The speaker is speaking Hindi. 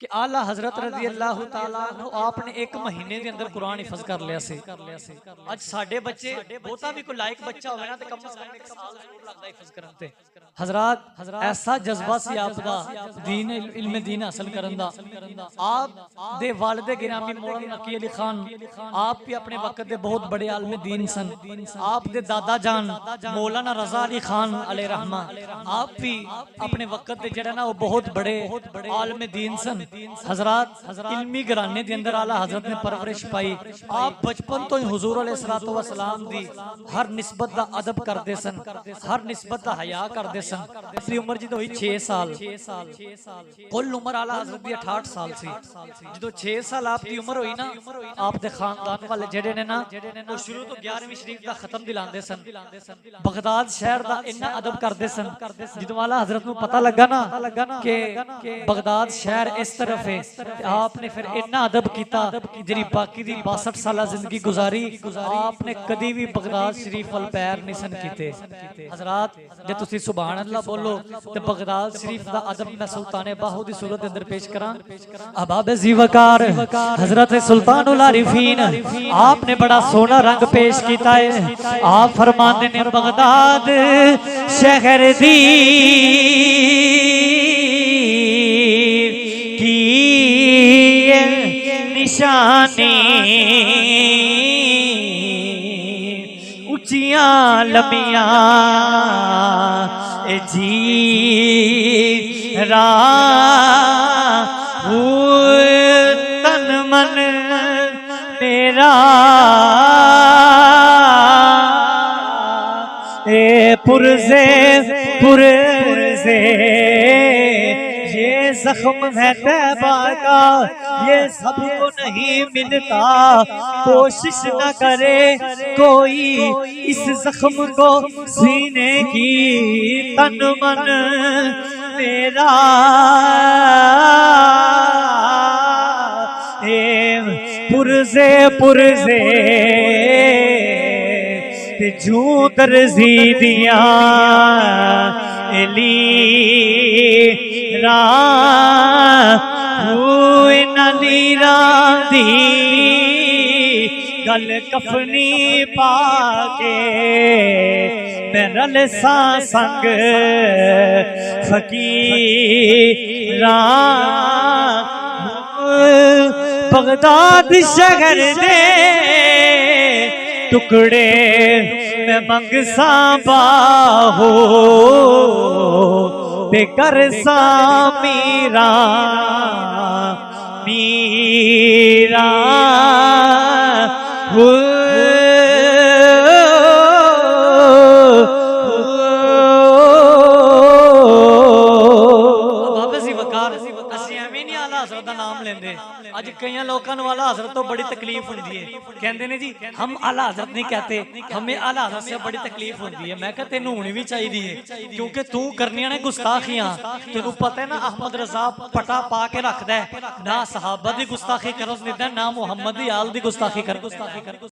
कि आला हजरत रज़ी अल्लाह तआला अन्हु आपने एक महीने के अंदर कुरान हिफज कर लिया सी। अज साडे बच्चे बहुता भी कोई लायक बच्चा होवे ना ते कम से कम एक साल जरूर लगदा हिफज करन ते। हजरात ऐसा जज्बा सी आपदा दीन इल्म दीन हासिल करन दा। आप दे वालिद गिरामी मौलाना नकी अली खान आप भी अपने वक्त दे बहुत बड़े आलिम दीन सन। आप दे दादा जान मौलाना रजा अली खान अलैहि रहमा आप भी अपने वक्त दे जेड़ा ना वो बहुत बड़े आलिम दीन सन। हजरात इल्मी घराने के अंदर आला हजरत ने परवरिश पाई। आप बचपन तो ही हुजूर अलैहिस्सलातु वस्सलाम दी हर निस्बत दा अदब करते सन, हर निस्बत दा हया करते सन। अपनी उम्र जो हुई 6 साल, कुल उम्र आला हजरत दी 68 साल सी। जो 6 साल आपकी उम्र हुई ना, आप दे खानदान वाले जेडे ने ना वो शुरू तो 11वीं शरीफ दा खत्म दिलांदे सन। बगदाद शहर दा इन्ना अदब करते सन। जो आला हजरत को पता लगा ना कि बगदाद शहर इस तरफ है, आपने फिर इन्ना अदब किया जी बाकी दी 62 साल जिंदगी गुजारी। आपने कभी भी बगदाद शरीफ वाल पैर नहीं सन कीते। हजरात जे तुसी सुभान अल्लाह बोलो तो बगदाद शरीफ दा अदब मैं सुल्तान बाहू दी सूरत अंदर पेश करा। अहबाब ज़ीवकार हजरत सुल्तानुल आरिफीन आपने बड़ा सोना रंग पेश किया है। आप फरमाते ने बगदाद शहर दी निशानी उचियां लमिया जी रा तन मन मेरा पुरजे पुरजे ये जख्म है तैबा का, ये सबको नहीं मिलता। कोशिश न करे कोई इस जख्म को सीने की, तन मन मेरा पुरजे पुरजे जू दर्जी दिया एली रा नीरा दी गल कफनी पाके मेरल सा संग फकीरा। बगदाद शहर दे टुकड़े मैं मंगसा बाहो बेकर सा मीरा मीरा नाम लेंदे। अज कई लोगों को आला हजरत तो बड़ी तकलीफ होती है, कहते हैं जी हम आला हजरत नहीं कहते, हमें आला हजरत से बड़ी तकलीफ होती है। मैं कहते तेनू होनी भी चाहिए है, क्योंकि तू करनिया ने गुस्ताखियां। तेनू पता है ना अहमद रजा पटा पा के रखदा है, ना सहाबा दी गुस्ताखी करन दिंदा, ना मुहम्मद दी आल दी गुस्ताखी कर।